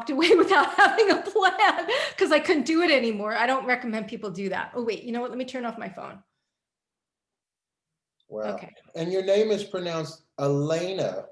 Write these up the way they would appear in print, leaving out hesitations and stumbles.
away without having a plan because I couldn't do it anymore. I don't recommend people do that. Oh, wait, you know what? Let me turn off my phone. Wow. Okay. And your name is pronounced Alaina,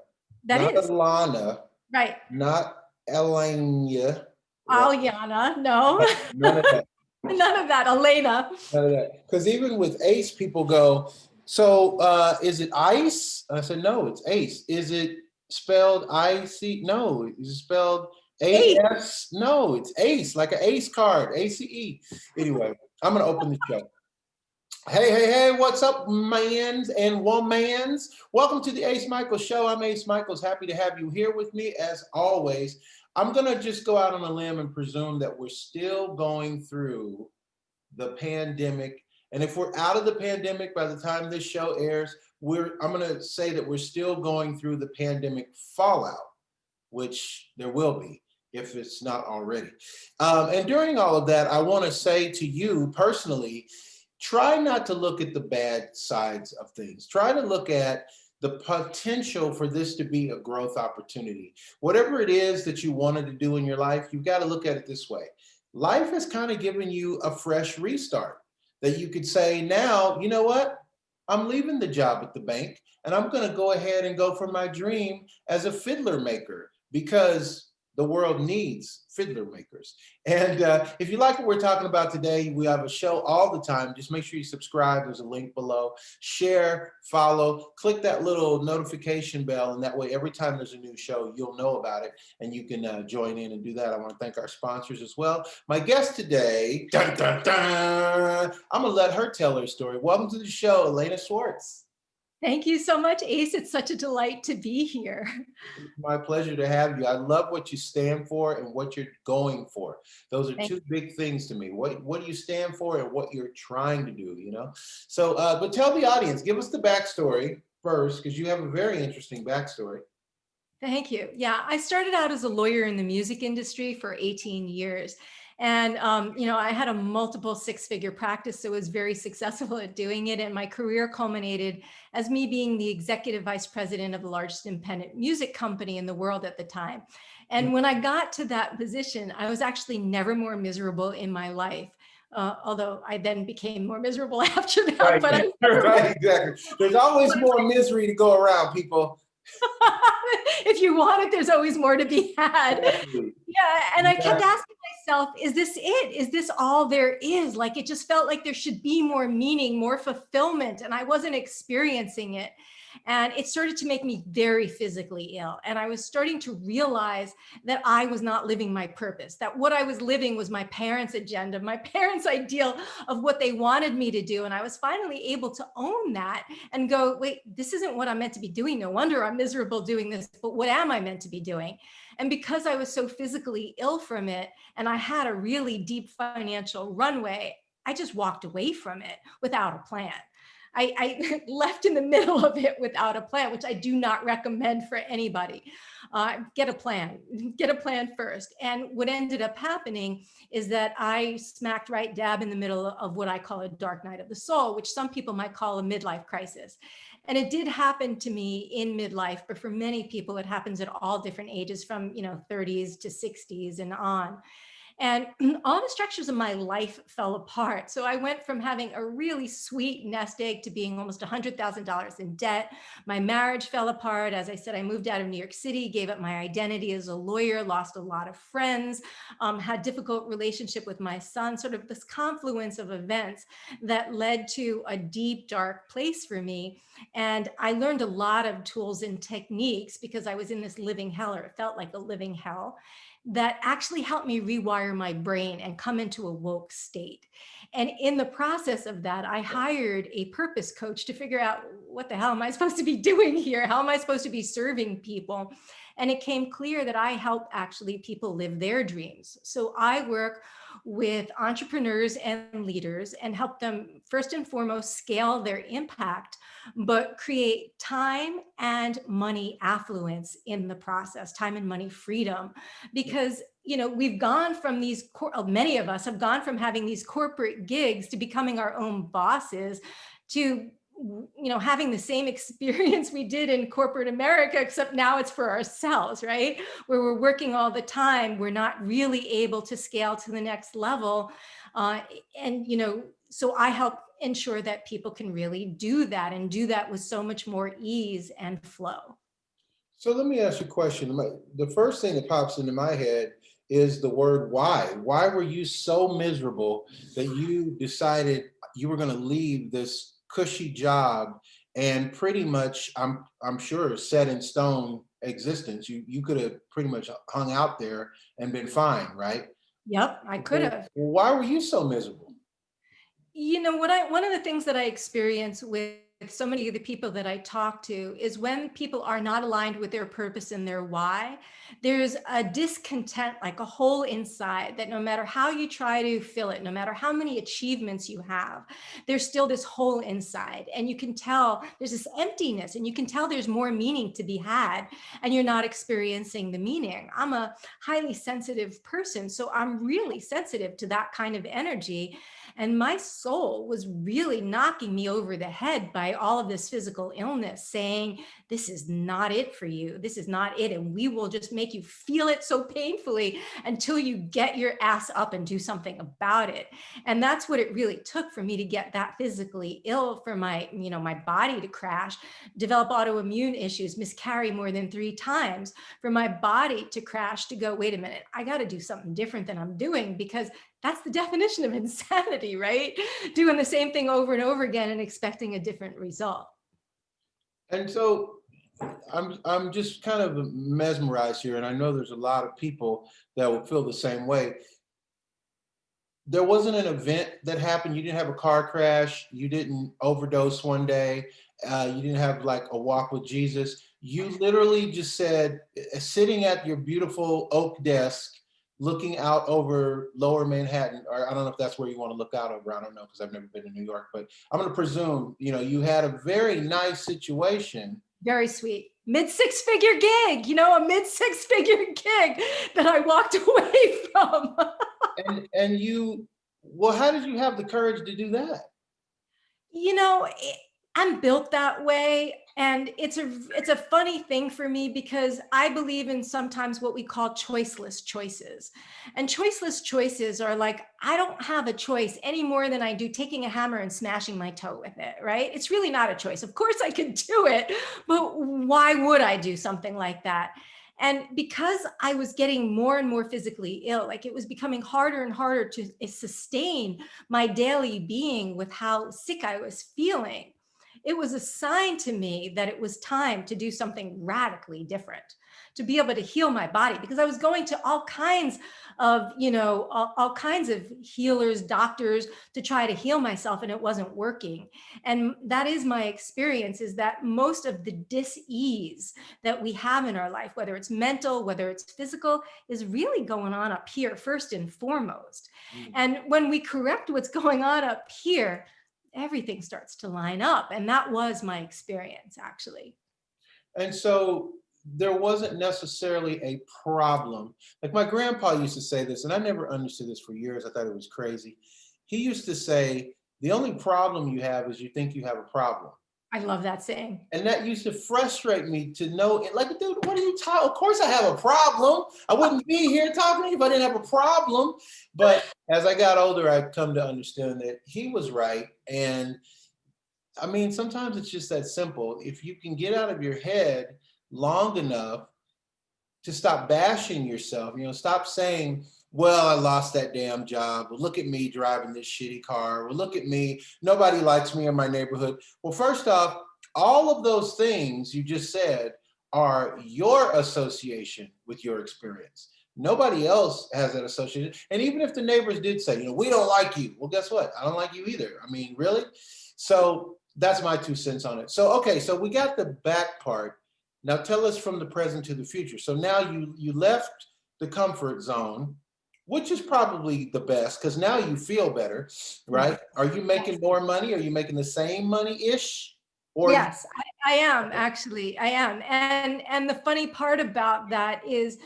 That not is. Alana, Right. not Alaina. Right? Aliana, no. None of that. None of that, Alaina. None of that. Because even with Ace, people go, so is it ice? I said, no, it's Ace. Is it spelled I-C? No. Is it spelled Ace. A-S? No, it's Ace, like an Ace card, A-C-E. Anyway, I'm going to open the show. Hey, hey, hey, what's up, mans and womans? Welcome to the Ace Micheals Show. I'm Ace Micheals. Happy to have you here with me as always. I'm going to just go out on a limb and presume that we're still going through the pandemic. And if we're out of the pandemic by the time this show airs, I'm going to say that we're still going through the pandemic fallout, which there will be if it's not already. And during all of that, I want to say to you personally, try not to look at the bad sides of things. Try to look at the potential for this to be a growth opportunity. Whatever it is that you wanted to do in your life, you've got to look at it this way. Life has kind of given you a fresh restart that you could say, now, you know what? I'm leaving the job at the bank and I'm going to go ahead and go for my dream as a fiddler maker because the world needs fiddler makers. And if you like what we're talking about today, we have a show all the time. Just make sure you subscribe. There's a link below. Share, follow, click that little notification bell. And that way, every time there's a new show, you'll know about it and you can join in and do that. I want to thank our sponsors as well. My guest today, dun, dun, dun, I'm going to let her tell her story. Welcome to the show, Alaina Swartz. Thank you so much, Ace. It's such a delight to be here. It's my pleasure to have you. I love what you stand for and what you're going for. Those are two big things to me. What do you stand for and what you're trying to do, you know? So, but tell the audience, give us the backstory first, because you have a very interesting backstory. Thank you. Yeah, I started out as a lawyer in the music industry for 18 years. And, I had a multiple six-figure practice, so I was very successful at doing it. And my career culminated as me being the executive vice president of the largest independent music company in the world at the time. And when I got to that position, I was actually never more miserable in my life. Although I then became more miserable after that. Right, but right, exactly. There's always more misery to go around, people. If you want it, there's always more to be had. Exactly. Yeah. And I kept asking myself, is this it? Is this all there is? Like, it just felt like there should be more meaning, more fulfillment, and I wasn't experiencing it. And it started to make me very physically ill. And I was starting to realize that I was not living my purpose, that what I was living was my parents' agenda, my parents' ideal of what they wanted me to do. And I was finally able to own that and go, wait, this isn't what I'm meant to be doing. No wonder I'm miserable doing this, but what am I meant to be doing? And because I was so physically ill from it, and I had a really deep financial runway, I just walked away from it without a plan. I left in the middle of it without a plan, which I do not recommend for anybody. Get a plan first. And what ended up happening is that I smacked right dab in the middle of what I call a dark night of the soul, which some people might call a midlife crisis. And it did happen to me in midlife, but for many people, it happens at all different ages from, 30s to 60s and on. And all the structures of my life fell apart. So I went from having a really sweet nest egg to being almost $100,000 in debt. My marriage fell apart. As I said, I moved out of New York City, gave up my identity as a lawyer, lost a lot of friends, had difficult relationship with my son, sort of this confluence of events that led to a deep, dark place for me. And I learned a lot of tools and techniques because I was in this living hell, or it felt like a living hell, that actually helped me rewire my brain and come into a woke state. And in the process of that, I hired a purpose coach to figure out, what the hell am I supposed to be doing here? How am I supposed to be serving people? And it came clear that I help actually people live their dreams. So I work with entrepreneurs and leaders and help them first and foremost scale their impact, but create time and money affluence in the process, time and money freedom. Because we've gone from these, many of us have gone from having these corporate gigs to becoming our own bosses, to having the same experience we did in corporate America, except now it's for ourselves, right? Where we're working all the time, we're not really able to scale to the next level. Uh, and, so I help ensure that people can really do that and do that with so much more ease and flow. So let me ask you a question. The first thing that pops into my head is the word why. Why were you so miserable that you decided you were going to leave this cushy job and pretty much, I'm sure, set in stone existence? You could have pretty much hung out there and been fine, right? Yep, I could Well, have. why were you so miserable? One of the things that I experience with so many of the people that I talk to is when people are not aligned with their purpose and their why, there's a discontent, like a hole inside that no matter how you try to fill it, no matter how many achievements you have, there's still this hole inside. And you can tell there's this emptiness, and you can tell there's more meaning to be had, and you're not experiencing the meaning. I'm a highly sensitive person, so I'm really sensitive to that kind of energy. And my soul was really knocking me over the head by all of this physical illness, saying, this is not it for you. This is not it. And we will just make you feel it so painfully until you get your ass up and do something about it. And that's what it really took for me to get that physically ill, for my body to crash, develop autoimmune issues, miscarry more than 3 times, for my body to crash, to go, wait a minute, I got to do something different than I'm doing, because that's the definition of insanity, right? Doing the same thing over and over again and expecting a different result. And so I'm just kind of mesmerized here, and I know there's a lot of people that will feel the same way. There wasn't an event that happened. You didn't have a car crash. You didn't overdose one day. You didn't have like a walk with Jesus. You literally just said, sitting at your beautiful oak desk, looking out over Lower Manhattan, or I don't know if that's where you want to look out over. I don't know, because I've never been to New York, but I'm going to presume, you had a very nice situation. Very sweet. Mid 6-figure gig, a mid 6-figure gig that I walked away from. And well, how did you have the courage to do that? I'm built that way. And it's a funny thing for me, because I believe in sometimes what we call choiceless choices. And choiceless choices are like, I don't have a choice any more than I do taking a hammer and smashing my toe with it, right? It's really not a choice. Of course I could do it, but why would I do something like that? And because I was getting more and more physically ill, like it was becoming harder and harder to sustain my daily being with how sick I was feeling, it was a sign to me that it was time to do something radically different, to be able to heal my body, because I was going to all kinds of, all kinds of healers, doctors, to try to heal myself, and it wasn't working. And that is my experience, is that most of the dis-ease that we have in our life, whether it's mental, whether it's physical, is really going on up here first and foremost. And when we correct what's going on up here, everything starts to line up. And that was my experience, actually. And so there wasn't necessarily a problem. Like my grandpa used to say this, and I never understood this for years. I thought it was crazy. He used to say, the only problem you have is you think you have a problem. I love that saying. And that used to frustrate me to know, like, dude, what are you talking? Of course I have a problem. I wouldn't be here talking to you if I didn't have a problem. But as I got older, I come to understand that he was right. And I mean, sometimes it's just that simple. If you can get out of your head long enough to stop bashing yourself, stop saying, well, I lost that damn job. Well, look at me driving this shitty car. Well, look at me. Nobody likes me in my neighborhood. Well, first off, all of those things you just said are your association with your experience. Nobody else has that association. And even if the neighbors did say, we don't like you. Well, guess what? I don't like you either. I mean, really? So that's my 2 cents on it. So, okay, so we got the back part. Now tell us from the present to the future. So now you left the comfort zone, which is probably the best, because now you feel better, right? Are you making more money? Are you making the same money-ish? Or Yes, I am actually. I am. And the funny part about that is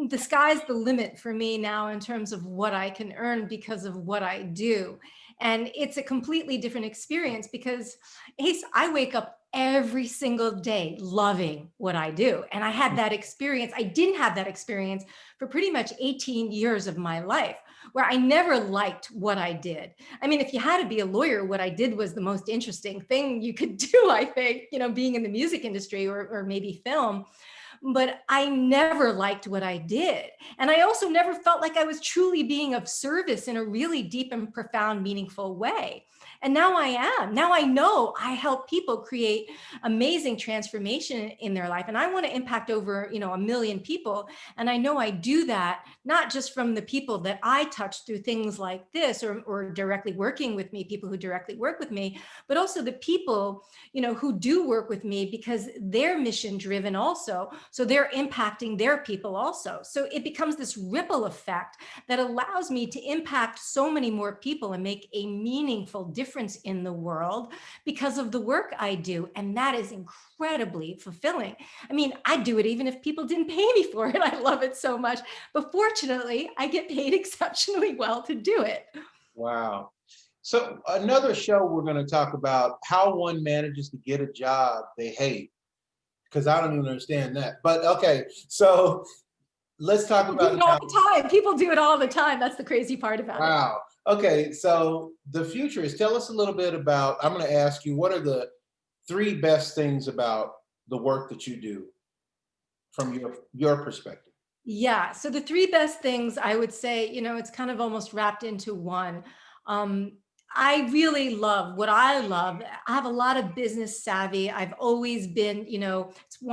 the sky's the limit for me now in terms of what I can earn because of what I do. And it's a completely different experience because Ace, I wake up every single day loving what I do. And I had that experience. I didn't have that experience for pretty much 18 years of my life where I never liked what I did. I mean, if you had to be a lawyer, what I did was the most interesting thing you could do, I think, being in the music industry or maybe film. But I never liked what I did. And I also never felt like I was truly being of service in a really deep and profound, meaningful way. And now I am. Now I know I help people create amazing transformation in their life. And I want to impact over, 1 million people. And I know I do that, not just from the people that I touch through things like this or directly working with me, people who directly work with me, but also the people, who do work with me because they're mission driven also. So they're impacting their people also. So it becomes this ripple effect that allows me to impact so many more people and make a meaningful difference in the world because of the work I do. And that is incredibly fulfilling. I mean, I'd do it even if people didn't pay me for it. I love it so much. But fortunately, I get paid exceptionally well to do it. wow. So another show we're going to talk about how one manages to get a job they hate, because I don't even understand that. But okay, so let's talk People do about it all now. the time. People do it all the time. That's the crazy part about it. Wow. Okay, so the future is, tell us a little bit about, I'm going to ask you, what are the three best things about the work that you do from your perspective? Yeah. So the three best things I would say, it's kind of almost wrapped into one. Um, I really love what I love. I have a lot of business savvy. I've always been,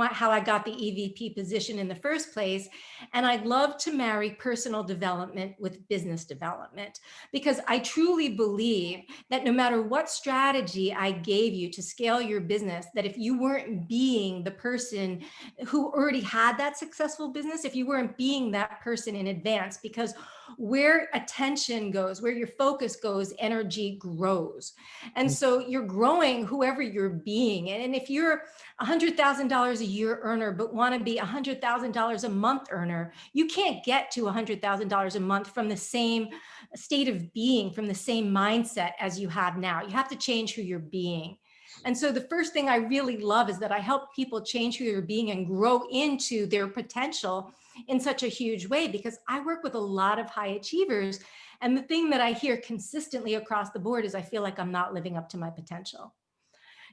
how I got the EVP position in the first place. And I love to marry personal development with business development because I truly believe that no matter what strategy I gave you to scale your business, that if you weren't being the person who already had that successful business, if you weren't being that person in advance, because where attention goes, where your focus goes, energy grows. And so you're growing whoever you're being. And if you're $100,000 a year earner, but want to be $100,000 a month earner, you can't get to $100,000 a month from the same state of being, from the same mindset as you have now. You have to change who you're being. And so the first thing I really love is that I help people change who they're being and grow into their potential in such a huge way because I work with a lot of high achievers. And the thing that I hear consistently across the board is I feel like I'm not living up to my potential.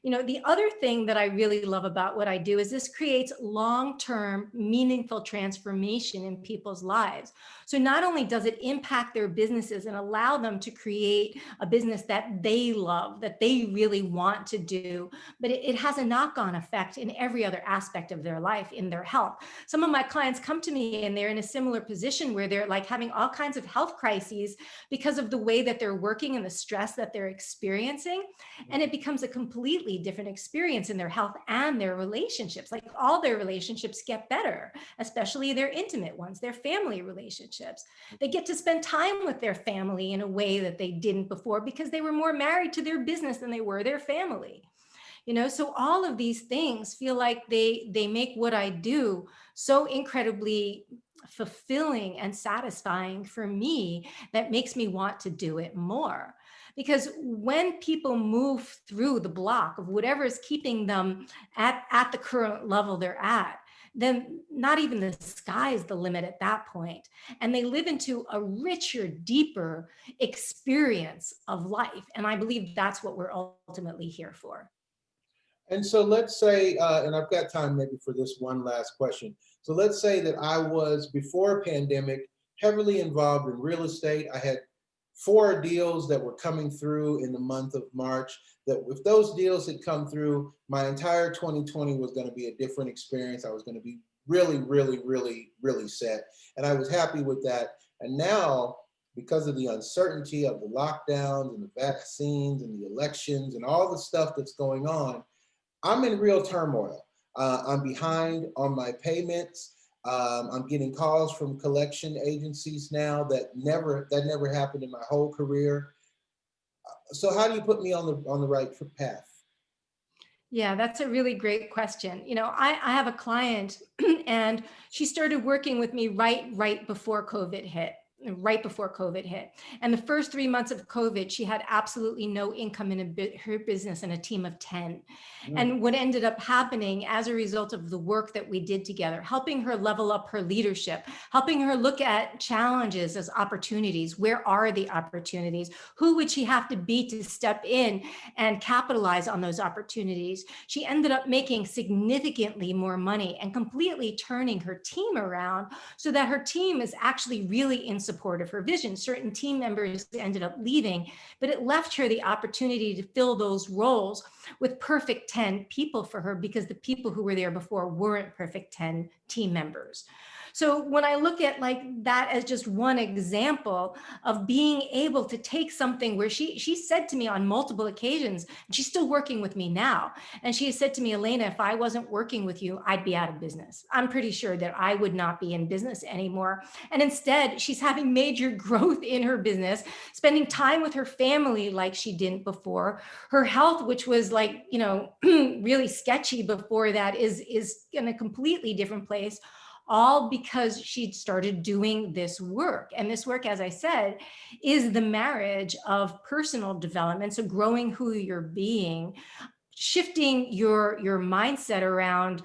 The other thing that I really love about what I do is this creates long-term, meaningful transformation in people's lives. So not only does it impact their businesses and allow them to create a business that they love, that they really want to do, but it has a knock-on effect in every other aspect of their life, in their health. Some of my clients come to me and they're in a similar position where they're like having all kinds of health crises because of the way that they're working and the stress that they're experiencing. And it becomes a completely different experience in their health and their relationships. Like all their relationships get better, especially their intimate ones, their family relationships. They get to spend time with their family in a way that they didn't before because they were more married to their business than they were their family. So all of these things feel like they make what I do so incredibly fulfilling and satisfying for me that makes me want to do it more. Because when people move through the block of whatever is keeping them at the current level they're at, then not even the sky is the limit at that point. And they live into a richer, deeper experience of life. And I believe that's what we're ultimately here for. And so let's say, and I've got time maybe for this one last question. So let's say that I was, before pandemic, heavily involved in real estate. I had 4 deals that were coming through in the month of March, that if those deals had come through, my entire 2020 was going to be a different experience. I was going to be really, really, really, really set. And I was happy with that. And now, because of the uncertainty of the lockdowns and the vaccines and the elections and all the stuff that's going on, I'm in real turmoil. I'm behind on my payments. I'm getting calls from collection agencies now that never happened in my whole career. So how do you put me on the right path? Yeah, that's a really great question. I have a client and she started working with me right before COVID hit. Right before COVID hit. And the first 3 months of COVID, she had absolutely no income in her business and a team of 10. Mm, And what ended up happening as a result of the work that we did together, helping her level up her leadership, helping her look at challenges as opportunities. Where are the opportunities? Who would she have to be to step in and capitalize on those opportunities? She ended up making significantly more money and completely turning her team around so that her team is actually really in support of her vision. Certain team members ended up leaving, but it left her the opportunity to fill those roles with perfect 10 people for her, because the people who were there before weren't perfect 10 team members. So when I look at like that as just one example of being able to take something where she said to me on multiple occasions, and she's still working with me now, and she said to me, Alaina, if I wasn't working with you, I'd be out of business. I'm pretty sure that I would not be in business anymore. And instead, she's having major growth in her business, spending time with her family like she didn't before. Her health, which was like, really sketchy before that, is in a completely different place, all because she'd started doing this work. And this work, as I said, is the marriage of personal development. So growing who you're being, shifting your mindset around,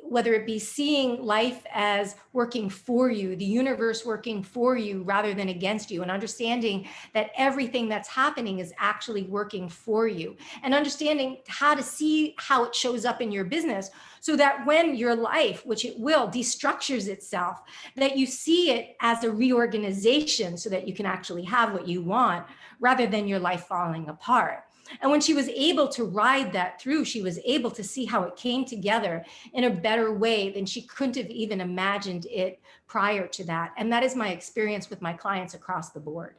whether it be seeing life as working for you, the universe working for you rather than against you, and understanding that everything that's happening is actually working for you, and understanding how to see how it shows up in your business, so that when your life, which it will, destructures itself, that you see it as a reorganization so that you can actually have what you want rather than your life falling apart. And when she was able to ride that through, she was able to see how it came together in a better way than she couldn't have even imagined it prior to that. And that is my experience with my clients across the board.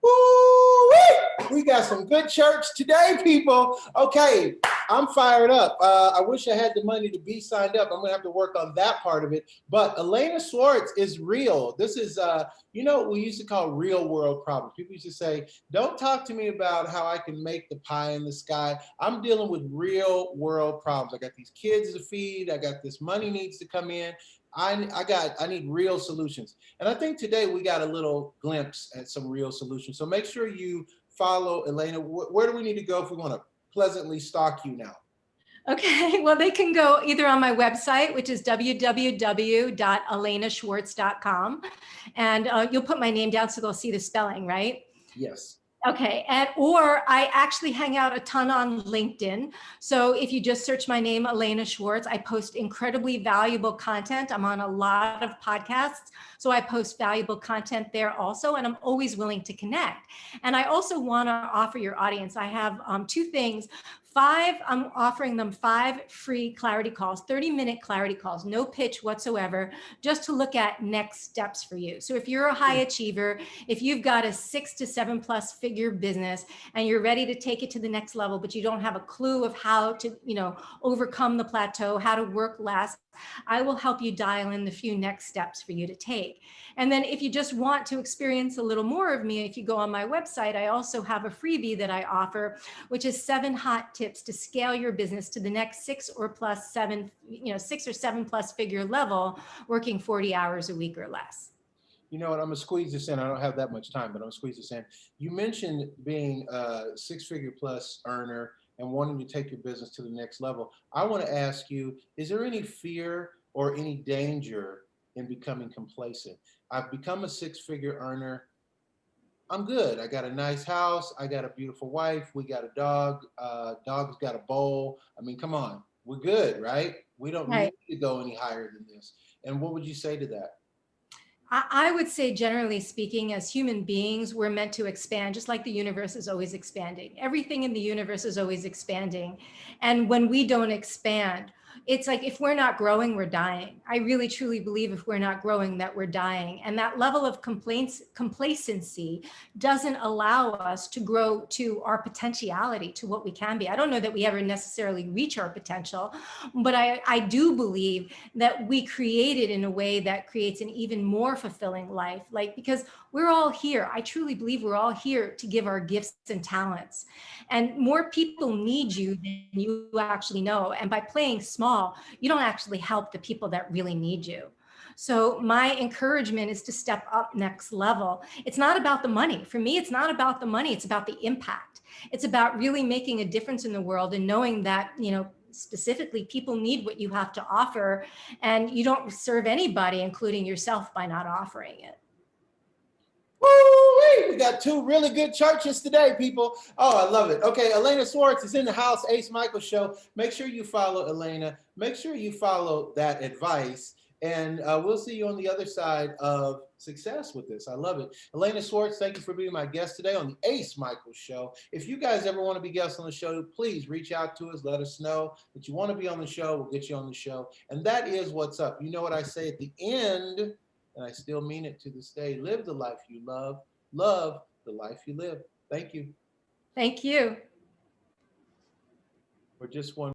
woo-wee! We got some good church today, people. Okay, I'm fired up. I wish I had the money to be signed up. I'm gonna have to work on that part of it. But Alaina Swartz is real. This is, what we used to call real world problems. People used to say, don't talk to me about how I can make the pie in the sky. I'm dealing with real world problems. I got these kids to feed. I got this money needs to come in. I need real solutions. And I think today we got a little glimpse at some real solutions. So make sure you follow Alaina. Where do we need to go if we want to pleasantly stalk you now? Okay, well, they can go either on my website, which is www.alainaschwartz.com. And you'll put my name down so they'll see the spelling, right? Yes. Okay, or I actually hang out a ton on LinkedIn. So if you just search my name, Alaina Swartz, I post incredibly valuable content. I'm on a lot of podcasts, so I post valuable content there also, and I'm always willing to connect. And I also want to offer your audience, I have two things. I'm offering them 5 free clarity calls, 30-minute clarity calls, no pitch whatsoever, just to look at next steps for you. So if you're a high achiever, if you've got a 6 to 7+ figure business and you're ready to take it to the next level, but you don't have a clue of how to, overcome the plateau, how to work less, I will help you dial in the few next steps for you to take. And then if you just want to experience a little more of me, if you go on my website, I also have a freebie that I offer, which is 7 hot tips to scale your business to the next 6 or 7+ figure level, working 40 hours a week or less. You know what? I'm gonna squeeze this in. I don't have that much time, but I'm gonna squeeze this in. You mentioned being a 6-figure plus earner and wanting to take your business to the next level. I want to ask you, is there any fear or any danger in becoming complacent? I've become a 6-figure earner. I'm good. I got a nice house. I got a beautiful wife. We got a dog. Dog's got a bowl. I mean, come on. We're good, right? We don't Right. need to go any higher than this. And what would you say to that? I would say, generally speaking, as human beings, we're meant to expand, just like the universe is always expanding. Everything in the universe is always expanding. And when we don't expand, it's like if we're not growing, we're dying. I really truly believe if we're not growing, that we're dying. And that level of complacency doesn't allow us to grow to our potentiality, to what we can be. I don't know that we ever necessarily reach our potential, but I do believe that we create it in a way that creates an even more fulfilling life. Like, because we're all here. I truly believe we're all here to give our gifts and talents. And more people need you than you actually know. And by playing small, you don't actually help the people that really need you. So my encouragement is to step up next level. It's not about the money. For me, it's not about the money. It's about the impact. It's about really making a difference in the world and knowing that, specifically people need what you have to offer, and you don't serve anybody, including yourself, by not offering it. Woo-wee! We got two really good churches today, people. Oh, I love it. Okay, Alaina Swartz is in the house, Ace Michaels Show. Make sure you follow Alaina. Make sure you follow that advice. And we'll see you on the other side of success with this. I love it. Alaina Swartz, thank you for being my guest today on the Ace Michaels Show. If you guys ever want to be guests on the show, please reach out to us. Let us know that you want to be on the show. We'll get you on the show. And that is what's up. You know what I say at the end? And I still mean it to this day. Live the life you love. Love the life you live. Thank you. Thank you. For just one